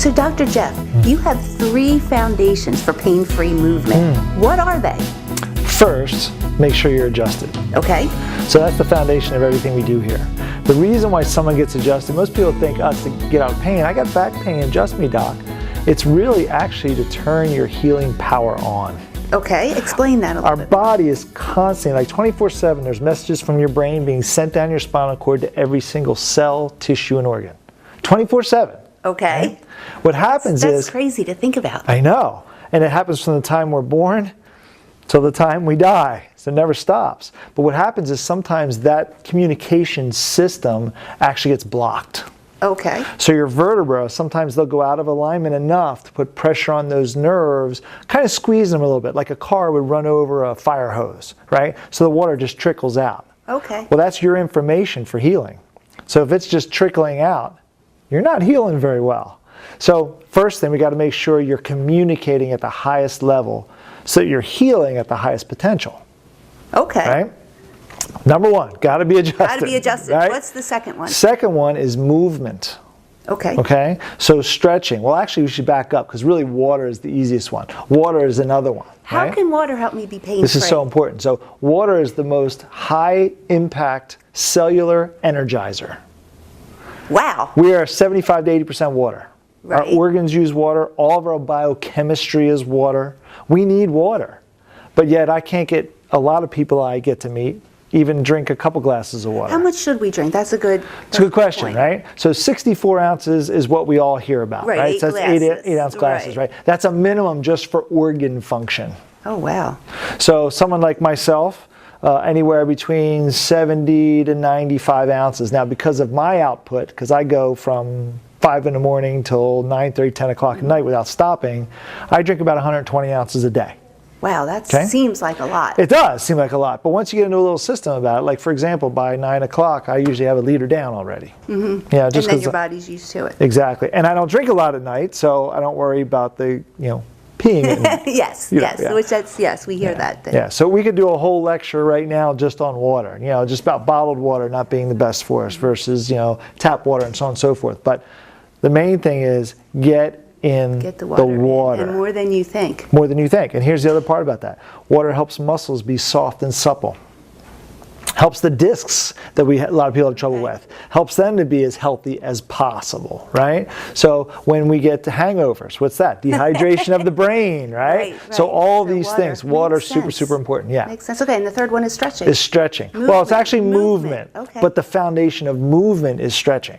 So Dr. Jeff, you have 3 foundations for pain-free movement. What are they? First, make sure you're adjusted. Okay. So that's the foundation of everything we do here. The reason why someone gets adjusted, most people think us to get out of pain. I got back pain, adjust me, doc. It's really actually to turn your healing power on. Okay, explain that a little bit. Our body is constantly, like 24/7, there's messages from your brain being sent down your spinal cord to every single cell, tissue, and organ. 24/7. Okay. Right? What happens That's is... crazy to think about. I know. And it happens from the time we're born till the time we die. So it never stops. But what happens is sometimes that communication system actually gets blocked. Okay. So your vertebra, sometimes they'll go out of alignment enough to put pressure on those nerves, kind of squeeze them a little bit, like a car would run over a fire hose, right? So the water just trickles out. Okay. Well, that's your information for healing. So if it's just trickling out, you're not healing very well. So first thing, we got to make sure you're communicating at the highest level so that you're healing at the highest potential. Okay. Right? Number 1, got to be adjusted. Got to be adjusted. Right? What's the second one? Second one is movement. Okay. Okay? So stretching. Well, actually, we should back up because really water is the easiest one. Water is another one. How right? can water help me be pain-free? This is so important. So water is the most high-impact cellular energizer. Wow. We are 75 to 80% water. Right. Our organs use water. All of our biochemistry is water. We need water. But yet I can't get a lot of people I get to meet even drink a couple glasses of water. How much should we drink? That's a good question, point. right? So 64 ounces is what we all hear about, right? Right? So that's glasses. 8-ounce glasses, right? That's a minimum just for organ function. Oh, wow. So someone like myself, anywhere between 70 to 95 ounces. Now, because of my output, because I go from 5 in the morning till 9:30, 10 o'clock at night without stopping, I drink about 120 ounces a day. Wow, that Okay? seems like a lot. It does seem like a lot, but once you get into a little system about it, like for example, by 9 o'clock, I usually have a liter down already. Yeah, just and then 'cause your body's used to it. Exactly, and I don't drink a lot at night, so I don't worry about the peeing. Yes, You know, yes, yeah. which that's, yes, we hear that. Yeah, so we could do a whole lecture right now just on water, just about bottled water not being the best for us versus, tap water and so on and so forth. But the main thing is get the water. And more than you think. More than you think. And here's the other part about that. Water helps muscles be soft and supple. Helps the discs that a lot of people have trouble with. Helps them to be as healthy as possible, right? So when we get to hangovers, what's that? Dehydration of the brain, right? So all these things, water is super, super important. Yeah. Makes sense. Okay, and the third one is stretching. Is stretching. Well, it's actually movement. Okay. But the foundation of movement is stretching.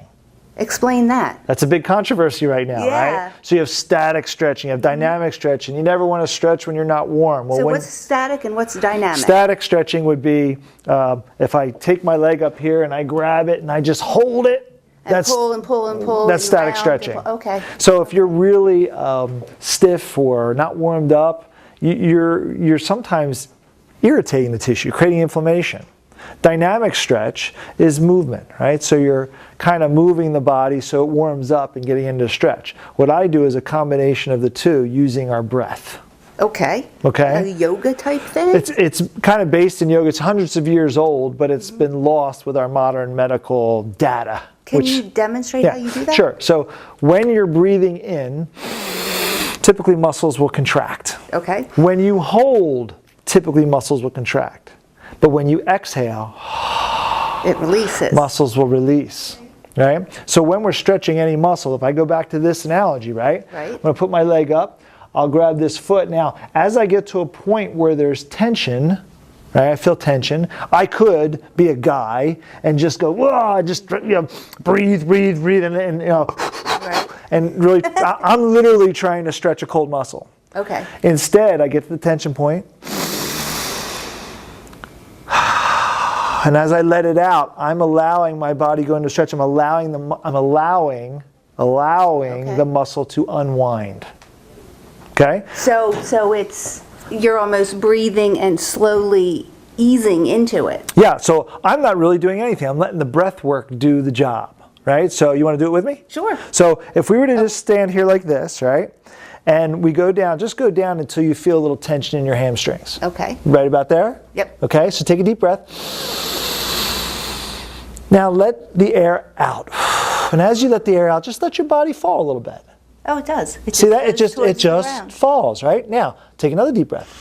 Explain that. That's a big controversy right now, Yeah. right? So you have static stretching, you have dynamic stretching. You never want to stretch when you're not warm. Well, so what's static and what's dynamic? Static stretching would be if I take my leg up here and I grab it and I just hold it. And pull and pull and pull. That's static stretching. Okay. So if you're really stiff or not warmed up, you're sometimes irritating the tissue, creating inflammation. Dynamic stretch is movement, right? So you're kind of moving the body so it warms up and getting into stretch. What I do is a combination of the two using our breath. Okay. Okay. A yoga type thing? It's kind of based in yoga. It's hundreds of years old, but it's been lost with our modern medical data. Can you demonstrate how you do that? Sure. So when you're breathing in, typically muscles will contract. Okay. When you hold, typically muscles will contract. But when you exhale, it releases. Muscles will release, right? So when we're stretching any muscle, if I go back to this analogy, right? I'm going to put my leg up. I'll grab this foot. Now, as I get to a point where there's tension, right? I feel tension. I could be a guy and just go, whoa, just breathe, and and really, I'm literally trying to stretch a cold muscle. Okay. Instead, I get to the tension point. And as I let it out, I'm allowing my body go into stretch. I'm allowing the muscle to unwind. Okay? So it's you're almost breathing and slowly easing into it. Yeah, so I'm not really doing anything. I'm letting the breath work do the job, right? So you want to do it with me? Sure. So if we were to just stand here like this, right? And we go down, just go down until you feel a little tension in your hamstrings. Okay. Right about there? Yep. Okay, so take a deep breath. Now let the air out. And as you let the air out, just let your body fall a little bit. Oh, it does. It See that? It goes just towards the just ground. falls, right? Now, take another deep breath.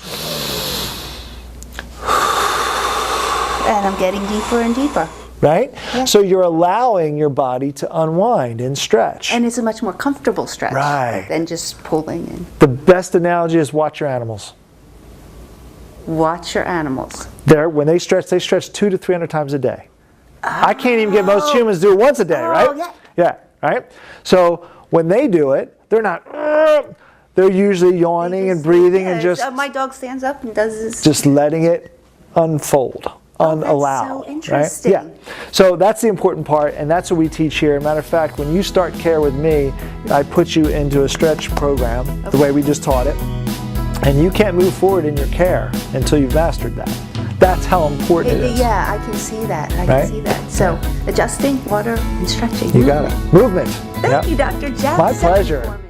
And I'm getting deeper and deeper. Right? Yeah. So you're allowing your body to unwind and stretch. And it's a much more comfortable stretch Right. than just pulling and The best analogy is watch your animals. watch your animals. When they stretch 200 to 300 times a day. I can't even get most humans to do it once a day, right? yeah. Yeah, right? So when they do it, they're not, they're usually yawning and breathing and just my dog stands up and does this. just letting it unfold, unallow. so right? interesting. Yeah. So that's the important part, and that's what we teach here. Matter of fact, when you start care with me, I put you into a stretch program, the way we just taught it, and you can't move forward in your care until you've mastered that. That's how important it is. Yeah, I can see that. I Right? can see that. So adjusting, water, and stretching. You got it. Movement. Thank you, Dr. Jeff. My So pleasure. informative.